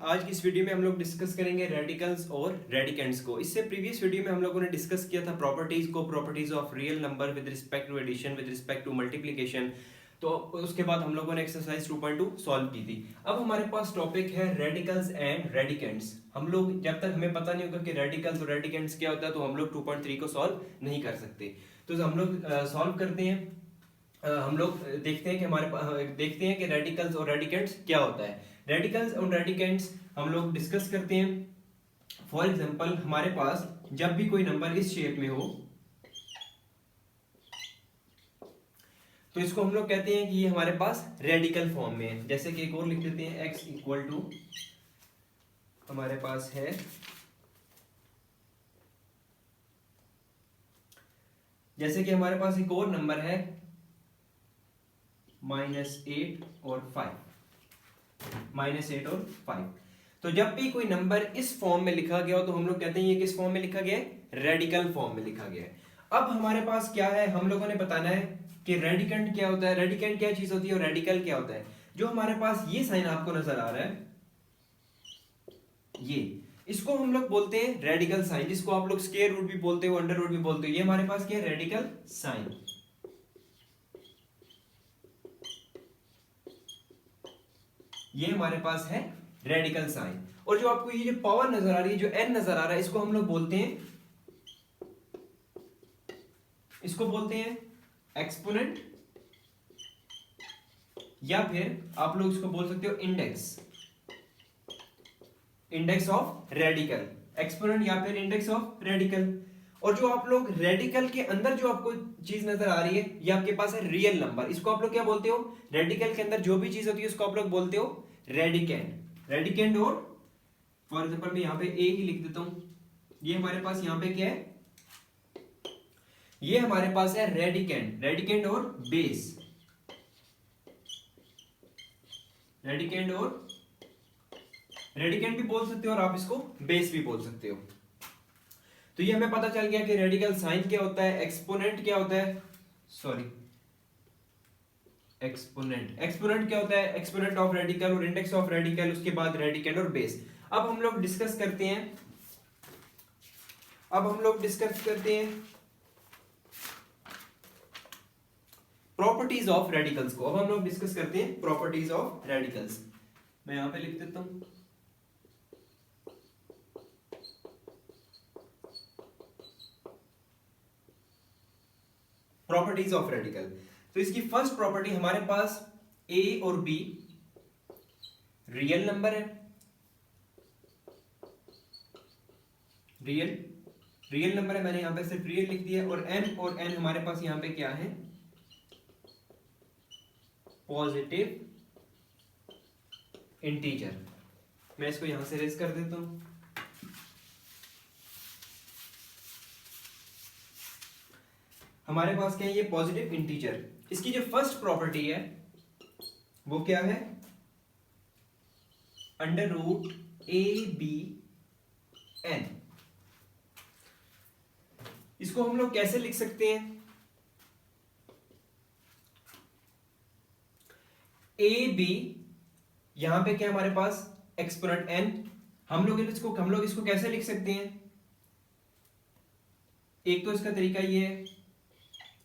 आज की इस वीडियो में हम लोग डिस्कस करेंगे रेडिकल्स और रेडिकेंड्स को। इससे प्रीवियस वीडियो में हम लोगों ने डिस्कस किया था प्रॉपर्टीज को, properties of real number with respect to addition, with respect to multiplication. तो उसके बाद हम लोगों ने एक्सरसाइज 2.2 सॉल्व की थी। अब हमारे पास टॉपिक है रेडिकल्स एंड रेडिकेंड्स। हम लोग जब तक हमें पता नहीं होगा कि रेडिकल्स और रेडिकेंड्स क्या होता है तो हम लोग 2.3 को सॉल्व नहीं कर सकते। तो हम लोग सॉल्व करते हैं। हम लोग देखते हैं कि देखते हैं कि रेडिकल्स और रेडिकेंड्स क्या होता है। रेडिकल्स और रेडिकेंड्स हम लोग डिस्कस करते हैं। फॉर एग्जांपल हमारे पास जब भी कोई नंबर इस शेप में हो तो इसको हम लोग कहते हैं कि ये हमारे पास रेडिकल फॉर्म में है। जैसे कि एक और लिख देते हैं x इक्वल टू हमारे पास है जैसे कि हमारे पास एक और नंबर है -8 और 5। तो जब भी कोई नंबर इस फॉर्म में लिखा गया हो तो हम लोग कहते हैं ये किस फॉर्म में लिखा गया है, रेडिकल फॉर्म में लिखा गया है। अब हमारे पास क्या है, हम लोगों ने बताना है कि रेडिकेंड क्या होता है, रेडिकेंड क्या चीज होती है और रेडिकल क्या होता है। जो हमारे पास ये साइन आपको नजर आ रहा है, ये इसको हम लोग बोलते हैं रेडिकल साइन, जिसको आप लोग स्क्वायर रूट भी बोलते हो, अंडर रूट भी बोलते हो। ये हमारे पास क्या है, रेडिकल साइन। ये हमारे पास है रेडिकल साइन। और जो आपको ये जो पावर नजर आ रही है, जो n नजर आ रहा है, इसको हम लोग बोलते हैं एक्सपोनेंट, या फिर आप लोग इसको बोल सकते हो इंडेक्स ऑफ रेडिकल, एक्सपोनेंट या फिर इंडेक्स ऑफ रेडिकल। और जो आप लोग रेडिकल के अंदर जो आपको चीज नजर आ रही है, ये आपके पास है रियल नंबर। इसको आप लोग क्या बोलते हो, रेडिकल के अंदर जो भी चीज होती है उसको आप लोग बोलते हो रेडिकेंड। और फॉर एग्जांपल मैं यहां पे ए ही लिख देता हूं। ये हमारे पास यहां पे क्या है, ये हमारे पास है रेडिकेंड और बेस, रेडिकेंड भी बोल सकते हो और आप इसको बेस भी बोल सकते हो। तो ये हमें पता चल गया कि रेडिकल साइन क्या होता है, एक्सपोनेंट क्या होता है, एक्सपोनेंट क्या होता है, एक्सपोनेंट ऑफ रेडिकल और इंडेक्स ऑफ रेडिकल, उसके बाद रेडिकेंड और बेस। अब हम लोग डिस्कस करते हैं प्रॉपर्टीज ऑफ रेडिकल्स को। अब हम लोग डिस्कस करते हैं प्रॉपर्टीज ऑफ रेडिकल्स। मैं यहां पे लिख देता हूं प्रॉपर्टीज ऑफ रेडिकल। तो इसकी फर्स्ट प्रॉपर्टी हमारे पास a और b रियल नंबर है, रियल नंबर है, मैंने यहां पे सिर्फ रियल लिख दिया। और n हमारे पास यहां पे क्या है, पॉजिटिव इंटीजर। मैं इसको यहां से रेज कर देता हूं। हमारे पास क्या है, ये पॉजिटिव इंटीजर। इसकी जो फर्स्ट प्रॉपर्टी है वो क्या है, अंडर रूट ABN। इसको हम लोग कैसे लिख सकते हैं, AB यहां पे क्या हमारे पास एक्सपोनेंट n। हम लोग इसको कैसे लिख सकते हैं, एक तो इसका तरीका ये है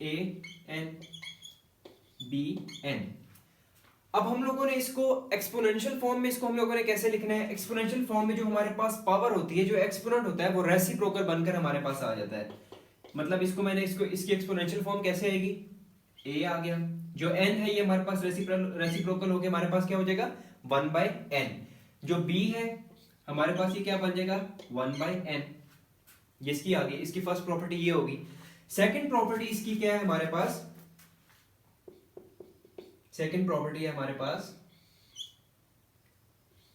ANBN। अब हम लोगों ने इसको एक्सपोनेंशियल फॉर्म में इसको हम लोगों ने कैसे लिखना है, एक्सपोनेंशियल फॉर्म में जो हमारे पास पावर होती है, जो एक्सपोनेंट होता है वो रेसिप्रोकल बनकर हमारे पास आ जाता है। मतलब इसकी एक्सपोनेंशियल फॉर्म कैसे आएगी, a आ गया, जो n है ये हमारे पास रेसिप्रोकल होके हमारे पास क्या हो जाएगा 1/n। जो b है हमारे पास ये क्या बन जाएगा 1/n। ये इसकी आ गई, इसकी फर्स्ट प्रॉपर्टी ये होगी। सेकंड प्रॉपर्टी इसकी क्या है, हमारे पास सेकंड प्रॉपर्टी है हमारे पास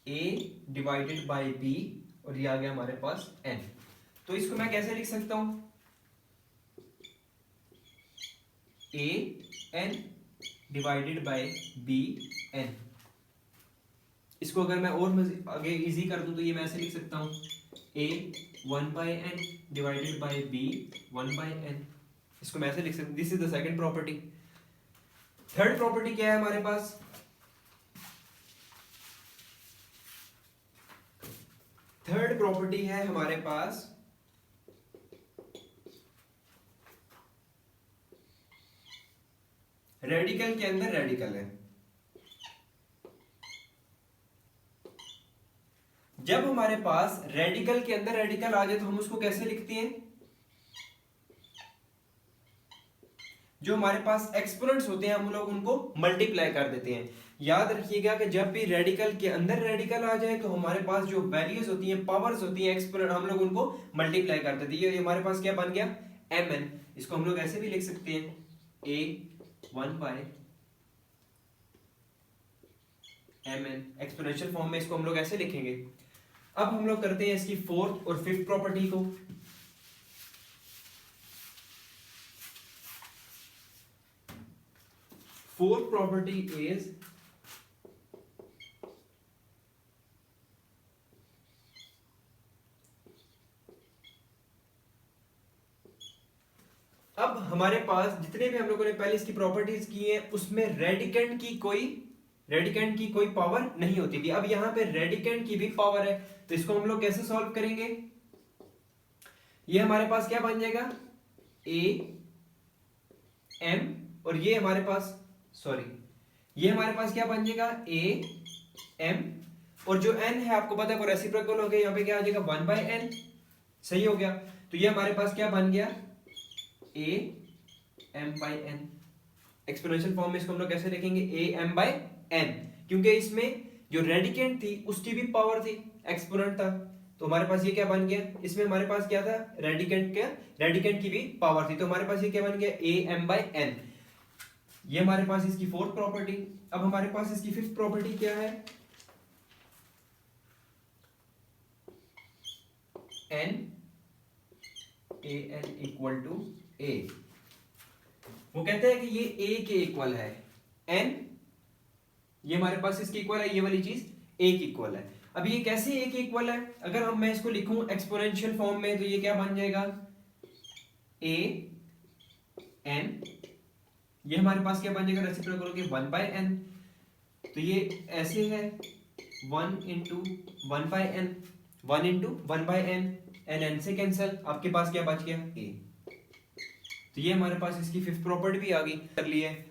a डिवाइडेड बाय b, और ये आ गया हमारे पास n। तो इसको मैं कैसे लिख सकता हूं, an डिवाइडेड बाय bn। इसको अगर मैं और आगे इजी कर दूं तो ये मैं ऐसे लिख सकता हूं a 1/n divided by b 1/n। इसको मैं ऐसे लिख सकता हूं, this is the second property. Third property क्या है हमारे पास, थर्ड प्रॉपर्टी है हमारे पास रेडिकल के अंदर रेडिकल है। जब हमारे पास रेडिकल के अंदर रेडिकल आ जाए तो हम उसको कैसे लिखते हैं? जो हमारे पास एक्सपोनेंट्स होते हैं हम लोग उनको मल्टीप्लाई कर देते हैं। याद रखिएगा कि जब भी रेडिकल के अंदर रेडिकल आ जाए तो हमारे पास जो वैल्यूज होती हैं, पावर्स होती हैं, एक्सपोनेंट, हम लोग उनको मल्टीप्लाई कर देते हैं। ये हमारे पास क्या बन गया? mn। इसको हम लोग ऐसे भी लिख सकते हैं a1/mn। एक्सपोनेंशियल फॉर्म में इसको हम लोग ऐसे लिखेंगे। अब हम लोग करते हैं इसकी फोर्थ और फिफ्थ प्रॉपर्टी को। फोर्थ प्रॉपर्टी इज अब हमारे पास जितने भी हम लोगों ने पहले इसकी प्रॉपर्टीज की हैं उसमें रेडिकेंड की कोई पावर नहीं होती थी। अब यहां पे रेडिकेंड की भी पावर है, तो इसको हम लोग कैसे सॉल्व करेंगे? ये हमारे पास क्या बन जाएगा? a m, और ये हमारे पास ये हमारे पास क्या बन जाएगा? a m, और जो n है आपको पता है वो रेसिप्रोकल हो गया, यहाँ पे क्या आ जाएगा? 1/n। सही हो गया। तो ये हमारे पास क्या बन गया? a m/n। एक्सपोनेंशियल फॉर्म में इसको हम लोग कैसे लिखेंगे? a m/n, क्योंकि इसमें जो रेडिकेंड थी उसकी भी पावर थी, एक्सपोनेंट था। तो हमारे पास ये क्या बन गया? इसमें हमारे पास क्या था? रेडिकेंड की भी पावर थी, तो हमारे पास ये क्या बन गया? a m/n। ये हमारे पास इसकी फोर्थ प्रॉपर्टी। अब हमारे पास इसकी फिफ्थ प्रॉपर्टी क्या है? n equal to a। वो कहते हैं कि ये a के इक्वल है। n ये हमारे पास इसके इक्वल है, ये वाली चीज a के इक्वल है। अब ये कैसे a के इक्वल है? अगर मैं इसको लिखूं एक्सपोनेंशियल फॉर्म में तो ये क्या बन जाएगा? a n, ये हमारे पास क्या बन जाएगा? रेसिप्रोकल होके 1/n। तो ये ऐसे है 1 into 1/n, 1 into 1/n, n से कैंसिल, आपके पास क्या बच गया? a। तो ये हमारे पास इसकी फिफ्थ प्रॉपर्टी भी आ गई, कर ली है।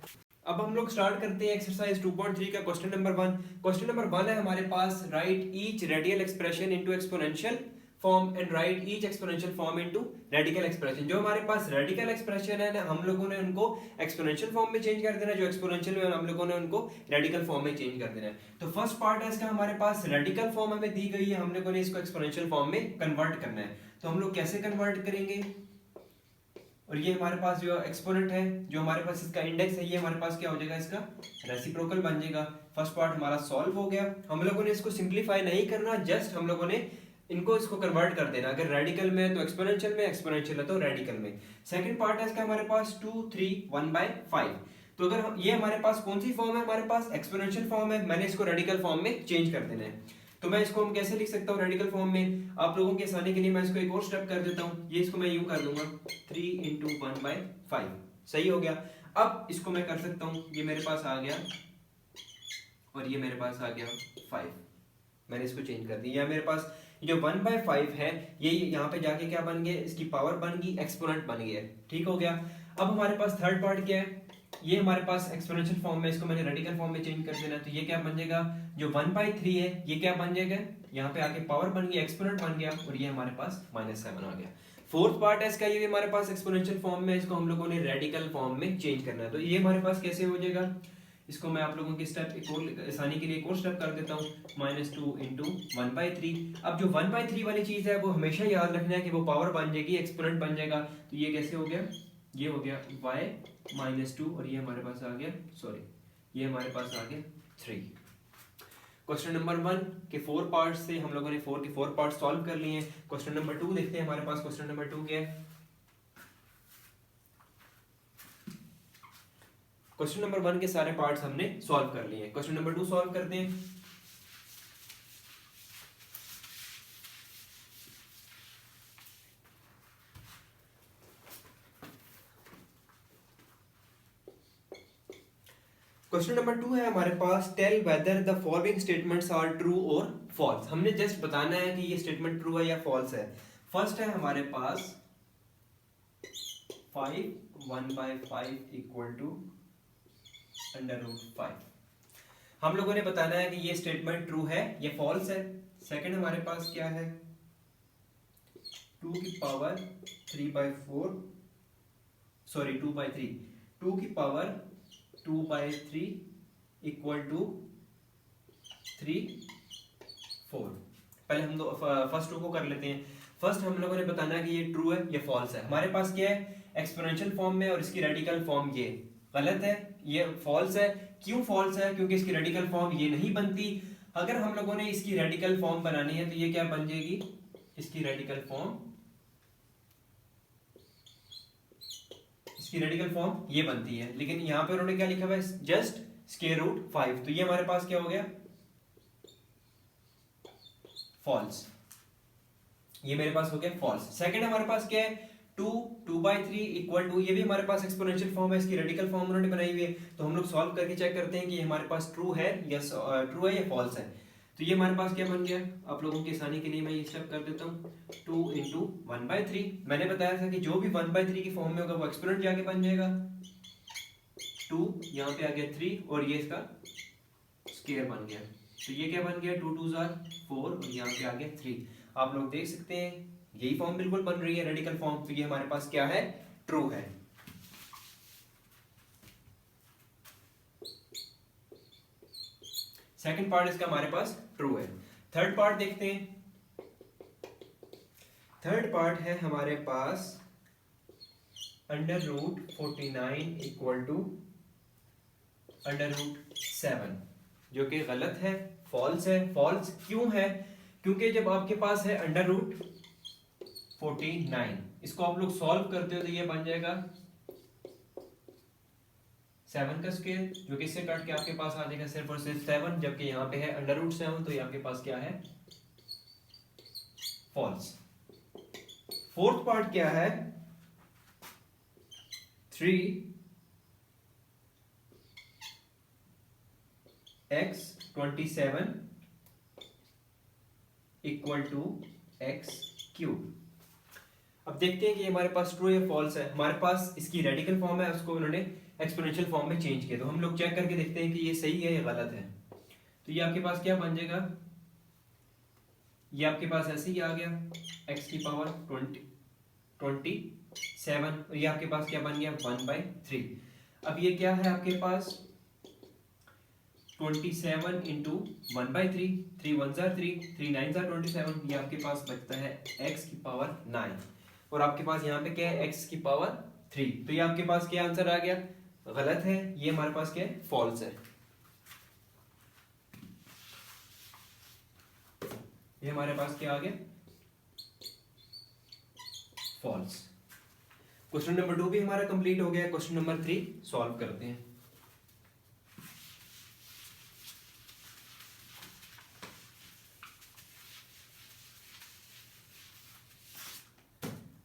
अब हम लोग स्टार्ट करते हैं एक्सरसाइज 2.3 का क्वेश्चन नंबर 1। क्वेश्चन नंबर 1 है हमारे पास, write each radial expression into exponential form and write each exponential form into radical expression. जो हमारे पास रेडिकल एक्सप्रेशन है ना, हम लोगों ने उनको एक्सपोनेंशियल फॉर्म में चेंज कर देना है, जो एक्सपोनेंशियल है हम लोगों ने उनको रेडिकल फॉर्म में चेंज कर देना है। तो फर्स्ट पार्ट है इसका, हमारे पास रेडिकल फॉर्म हमें दी गई है, हम लोगों ने इसको एक्सपोनेंशियल फॉर्म में कन्वर्ट करना है। तो हम लोग कैसे कन्वर्ट करेंगे? और ये हमारे पास जो एक्सपोनेंट है, जो हमारे पास इसका इंडेक्स है, ये हमारे पास क्या हो जाएगा? इसका रेसिप्रोकल बन जाएगा। फर्स्ट पार्ट हमारा सॉल्व हो गया। हम लोगों ने इसको सिंपलीफाई नहीं करना, जस्ट हम लोगों ने इसको कन्वर्ट कर देना। अगर रेडिकल में है तो एक्सपोनेंशियल में, एक्सपोनेंशियल है तो रेडिकल में। सेकंड पार्ट है इसका हमारे पास 2 3 1/5। तो अगर ये हमारे पास कौन सी फॉर्म है? हमारे पास एक्सपोनेंशियल फॉर्म है, मैंने इसको रेडिकल फॉर्म में चेंज कर देना है। तो मैं इसको हम कैसे लिख सकता हूँ रेडिकल फॉर्म में? आप लोगों के आसानी के लिए मैं इसको एक और स्टेप कर देता हूँ। ये इसको मैं यूं कर दूंगा 3 इंटू 1/5। सही हो गया। अब इसको मैं कर सकता हूँ, ये मेरे पास आ गया और ये मेरे पास आ गया 5। मैंने इसको चेंज कर दिया। मेरे पास जो 1/5 है ये यहाँ पे जाके क्या बन गया? इसकी पावर बन गई, एक्सपोनेंट बन गया। ठीक हो गया। अब हमारे पास थर्ड पार्ट क्या है? ये हमारे पास एक्सपोनेंशियल फॉर्म में, इसको मैंने रेडिकल फॉर्म में चेंज कर देना। तो ये क्या बन जाएगा? जो 1/3 है ये क्या बन जाएगा? यहाँ पे आके पावर बन गई, एक्सपोनेंट बन गया, और ये हमारे पास -7 आ गया। फोर्थ पार्ट है इसका, ये भी हमारे पास एक्सपोनेंशियल फॉर्म में, इसको हम लोगों ने रेडिकल फॉर्म में चेंज करना है। तो ये हमारे पास कैसे हो जाएगा? इसको मैं आप लोगों के स्टेप एक और आसानी के लिए एक और स्टेप कर देता हूँ, -2 इंटू 1/3। अब जो 1/3 वाली चीज है वो हमेशा याद रखना है कि वो पावर बन जाएगी, एक्सपोनेंट बन जाएगा। तो ये कैसे हो गया? ये हो गया y -2, और ये हमारे पास आ गया, ये हमारे पास आ गया 3। क्वेश्चन नंबर 1 के 4 पार्ट्स से हम लोगों ने 4 के 4 पार्ट सॉल्व कर लिए हैं। क्वेश्चन नंबर 2 देखते हैं हमारे पास। क्वेश्चन नंबर 2 क्या है? क्वेश्चन नंबर 1 के सारे पार्ट्स हमने सॉल्व कर लिए हैं। क्वेश्चन नंबर 2 सॉल्व करते हैं। क्वेश्चन नंबर 2 है हमारे पास, tell whether the following statements are true और फॉल्स। हमने जस्ट बताना है कि ये स्टेटमेंट ट्रू है या फॉल्स है। फर्स्ट है हमारे पास 5 1/5 इक्वल टू √5। हम लोगों ने बताना है कि ये स्टेटमेंट ट्रू है या फॉल्स है। सेकंड हमारे पास क्या है, 2 की पावर 3/4 सॉरी 2/3 2 की पावर 2/3 इक्वल टू 3 4। पहले हम फर्स्ट टू को कर लेते हैं। फर्स्ट हम लोगों ने बताना है कि ये ट्रू है या फॉल्स है। हमारे पास क्या है, एक्सपोनेंशियल फॉर्म में और इसकी रेडिकल फॉर्म ये गलत है, ये फॉल्स है। क्यों फॉल्स है? क्योंकि इसकी रेडिकल फॉर्म ये नहीं बनती। अगर हम लोगों ने इसकी रेडिकल फॉर्म बनानी है तो ये क्या बन जाएगी, इसकी रेडिकल फॉर्म ये बनती है। लेकिन यहाँ पे उन्होंने क्या लिखा हुआ है, जस्ट स्क्वायर रूट 5, तो ये हमारे पास क्या हो गया, फॉल्स। ये मेरे पास हो गया फॉल्स। सेकंड हमारे पास क्या है, 2/3 इक्वल टू, ये भी हमारे पास एक्सपोनेंशियल फॉर्म है, इसकी रेडिकल फॉर्म उन्होंने बनाई हुई है। तो हम लोग सॉल्व करके चेक करते हैं कि हमारे पास ट्रू है या फॉल्स है। तो ये हमारे पास क्या बन गया, आप लोगों की आसानी के लिए मैं ये स्टेप कर देता हूँ, 2 × 1/3। मैंने बताया था कि जो भी 1/3 की फॉर्म में होगा वो एक्सपोनेंट जाके बन जाएगा। 2 यहाँ पे आ गया 3 और ये इसका स्क्वायर बन गया। तो ये क्या बन गया, 2 2 4 और यहाँ पे आ गया 3। आप लोग देख सकते हैं यही फॉर्म बिल्कुल बन रही है, रेडिकल फॉर्म। तो ये हमारे पास क्या है, ट्रू है। सेकंड पार्ट इसका हमारे पास ट्रू है। थर्ड पार्ट देखते हैं। थर्ड पार्ट है हमारे पास √49 इक्वल टू √7, जो कि गलत है, फॉल्स है। फॉल्स क्यों है, क्योंकि जब आपके पास है √49, इसको आप लोग सॉल्व करते हो तो ये बन जाएगा 7 का स्क्वायर, जो कि इससे कट के आपके पास आ जाएगा सिर्फ और सिर्फ 7, जबकि यहाँ पे है √7, तो ये आपके पास क्या है, फॉल्स। फोर्थ पार्ट क्या है, 3x27 इक्वल टू x³। अब देखते हैं कि हमारे पास ट्रू या फॉल्स है। हमारे पास इसकी रेडिकल फॉर्म है, उसको उन्होंने एक्सपोनेंशियल फॉर्म में चेंज किया। तो हम लोग चेक करके देखते हैं कि ये सही है या गलत है। तो ये आपके पास क्या बन जाएगा, ये आपके पास ऐसे ही आ गया, x की पावर 27, और ये आपके पास क्या बन गया, 1/3। अब ये क्या है आपके पास, 27 × 1/3, 3 1 3, 3 9 27, ये आपके पास बचता है x की पावर 9, और आपके पास यहाँ पे क्या है, x की पावर 3। तो ये आपके पास क्या आंसर आ गया, गलत है। ये हमारे पास क्या है, फॉल्स है। ये हमारे पास क्या आ गया, फॉल्स। क्वेश्चन नंबर 2 भी हमारा कंप्लीट हो गया। क्वेश्चन नंबर 3 सॉल्व करते हैं।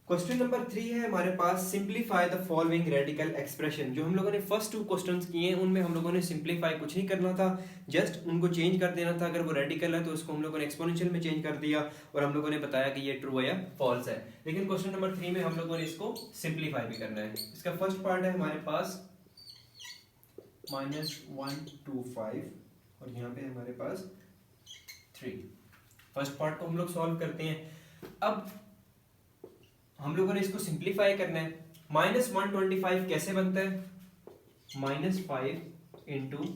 क्वेश्चन नंबर 3 है हमारे पास, simplify the following radical expression. जो हम लोगों ने फर्स्ट 2 क्वेश्चंस किए हैं उनमें हम लोगों ने सिंप्लीफाई कुछ नहीं करना था, जस्ट उनको चेंज कर देना था। अगर वो रेडिकल है तो उसको हम लोगों ने एक्सपोनेंशियल में चेंज कर दिया, और हम लोगों ने बताया कि ये ट्रू है या फॉल्स है। लेकिन क्वेश्चन नंबर 3 में हम लोगों ने इसको सिंप्लीफाई भी करना है। इसका फर्स्ट पार्ट है हमारे पास -125 और यहाँ पे हमारे पास 3। फर्स्ट पार्ट को हम लोग सॉल्व करते हैं। अब हम लोगों ने इसको सिंप्लीफाई करना है। -125 कैसे बनता है, -5 ×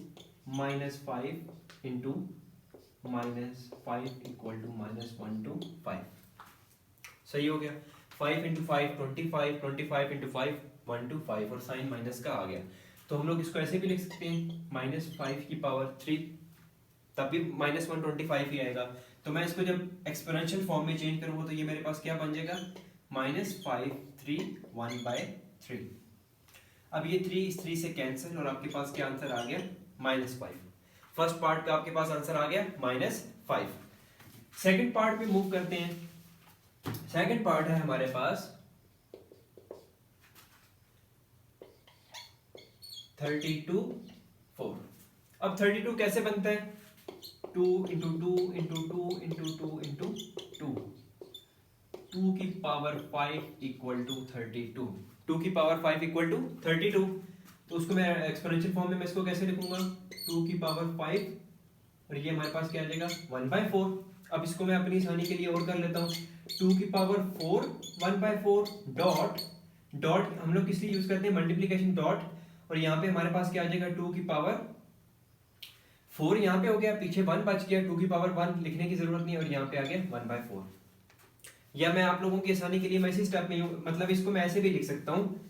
-5 इक्वल टू -125। सही हो गया। 5 × 5 25, 25 × 5 125, और साइन माइनस का आ गया। तो हम लोग इसको ऐसे भी लिख सकते हैं, -5 की पावर 3, तब भी -125 ही आएगा। तो मैं इसको जब एक्सपोनेंशियल फॉर्म में चेंज करूंगा तो ये मेरे पास क्या बन जाएगा, -5 3 1/3। अब ये 3 इस 3 से कैंसिल, और आपके पास क्या आंसर आ गया, -5। फर्स्ट पार्ट का आपके पास आंसर आ गया -5। सेकंड पार्ट पे मूव करते हैं। सेकंड पार्ट है हमारे पास 32 4। अब 32 कैसे बनता है, 2 इंटू 2 इंटू 2 इंटू 2 इंटू 2, 2 की पावर 5 इक्वल टू 32, 2 की पावर 5 इक्वल टू 32। तो उसको मैं एक्सपोनेंशियल फॉर्म में मैं इसको कैसे लिखूंगा, 2 की पावर 5 और ये हमारे पास क्या आ जाएगा 1/4। अब इसको मैं अपनी आसानी के लिए और कर लेता हूँ, 2 की पावर 4 1/4 डॉट डॉट हम लोग किस लिए यूज करते हैं, मल्टीप्लीकेशन डॉट, और यहाँ पे हमारे पास क्या आ जाएगा 2 की पावर 4 यहाँ पे हो गया, पीछे 1 बच गया, 2 की पावर 1 लिखने की जरूरत नहीं, और यहाँ पे आ गया 1/4। या मैं आप लोगों की आसानी के लिए मैं इसी स्टेप में मतलब इसको मैं ऐसे भी लिख सकता हूँ,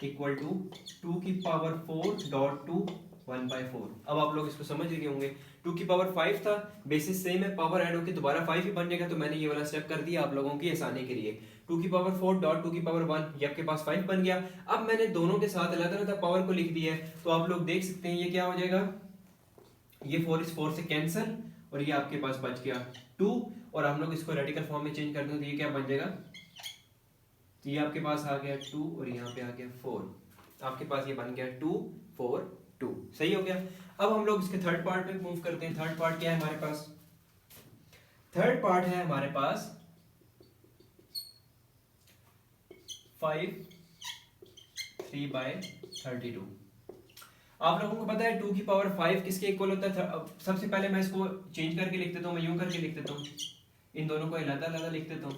इक्वल टू 2 की पावर 4 डॉट टू 1/4। अब आप लोग इसको समझ गए होंगे, 2 की पावर 5 था, बेसिस सेम है, पावर ऐड होकर दोबारा 5 ही बन जाएगा, तो मैंने ये वाला स्टेप कर दिया आप लोगों की आसानी के लिए। 2 की पावर 4 डॉट 2 की पावर 1, ये आपके पास 5 बन गया। अब मैंने दोनों के साथ अलग अलग पावर को लिख दिया है, तो आप लोग देख सकते हैं ये क्या हो जाएगा, ये 4 इस 4 से कैंसिल, और ये आपके पास बच गया 2, और हम लोग इसको रेडिकल फॉर्म में चेंज कर दें तो ये क्या बन जाएगा, तो ये आपके पास आ गया 2 और यहाँ पे आ गया 4, आपके पास ये बन गया 2 4 2, सही हो गया। अब हम लोग इसके थर्ड पार्ट पे मूव करते हैं। थर्ड पार्ट क्या है हमारे पास, थर्ड पार्ट है हमारे पास 5 3/32। आप लोगों को पता है 2 की पावर 5 किसके इक्वल होता है, सबसे पहले मैं इसको चेंज करके लिख देता हूँ, मैं यूं करके लिख देता हूँ, इन दोनों को अलग अलग लिख देता हूँ।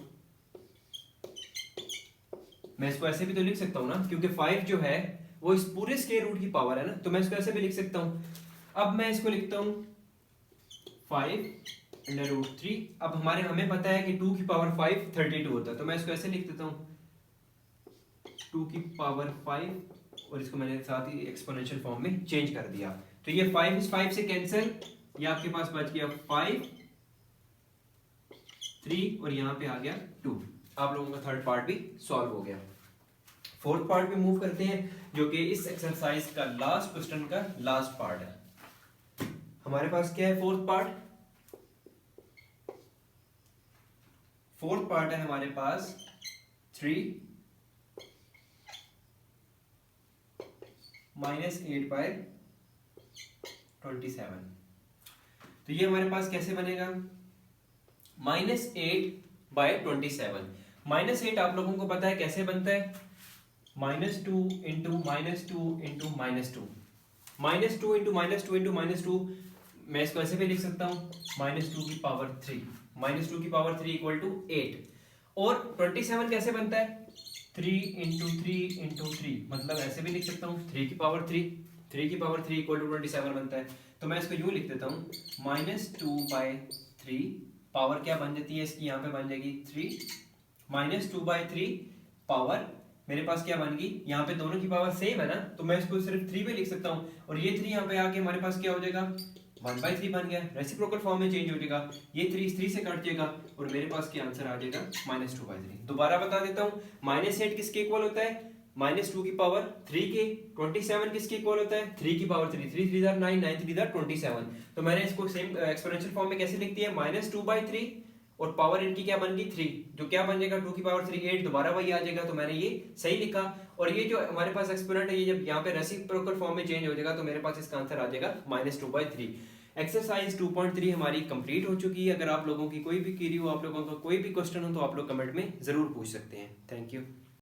मैं इसको ऐसे भी तो लिख सकता हूँ ना, क्योंकि 5 जो है वो इस पूरे स्क्वायर रूट की पावर है ना, तो मैं इसको ऐसे भी लिख सकता हूँ। अब मैं इसको लिखता हूँ 5√3। अब हमें पता है कि 2 की पावर 5 32 होता है, तो मैं इसको ऐसे लिख देता हूँ 2 की पावर 5, और इसको मैंने साथ ही एक्सपोनेंशियल फॉर्म में चेंज कर दिया, तो ये 5 इस 5 से कैंसिल, ये आपके पास बच गया 5 3 और यहाँ पे आ गया 2। आप लोगों का थर्ड पार्ट भी सॉल्व हो गया। फोर्थ पार्ट पे मूव करते हैं, जो कि इस एक्सरसाइज का लास्ट क्वेश्चन का लास्ट पार्ट है। हमारे पास क्या है फोर्थ पार्ट, फोर्थ पार्ट है हमारे पास 3 -8/27। तो ये हमारे पास कैसे बनेगा, -8/27। -8 आप लोगों को पता है कैसे बनता है, -2 इंटू -2 इंटू -2, -2 इंटू -2 इंटू -2, मैं इसको ऐसे भी लिख सकता हूँ -2 की पावर 3, -2 की पावर 3 इक्वल टू 8। और 27 कैसे बनता है, 3 इंटू 3 इंटू 3, मतलब ऐसे भी लिख सकता हूँ 3 की पावर 3, 3 की पावर 3 इक्वल टू 27 बनता है। तो मैं इसको यूं लिख देता हूँ -2/3, पावर क्या बन जाती है इसकी, यहाँ पे बन जाएगी 3, -2/3 पावर मेरे पास क्या बन गई, यहाँ पे दोनों की पावर सेम है ना, तो मैं इसको सिर्फ 3 पे लिख सकता हूँ, और ये 3 यहाँ पे आके हमारे पास क्या हो जाएगा 1/3 बन गया, रेसिप्रोकल फॉर्म में चेंज हो जाएगा, ये 3 इस 3 से कट जाएगा, और मेरे पास क्या आंसर आ जाएगा -2/3। दोबारा बता देता हूँ, -8 किसके इक्वल होता है, -2 की पावर 3 के, 27 किसके इक्वल होता है 3 की पावर 3, 3 3 9, 9 3 27। तो मैंने इसको सेम एक्सपोनेंशियल फॉर्म में कैसे लिख दिया, -2/3 और पावर इनकी क्या बन गई 3, जो क्या बन जाएगा 2 की पावर 3 8, दोबारा वही आ जाएगा, तो मैंने ये सही लिखा। और ये जो हमारे पास एक्सपोनेंट है, ये जब यहाँ पे रेसिप्रोकल फॉर्म में चेंज हो जाएगा, तो मेरे पास इसका आंसर आ जाएगा -2/3। एक्सरसाइज 2.3 हमारी कंप्लीट हो चुकी है। अगर आप लोगों की कोई भी क्वेरी हो, आप लोगों का कोई भी क्वेश्चन हो, तो आप लोग कमेंट में जरूर पूछ सकते हैं। Thank you.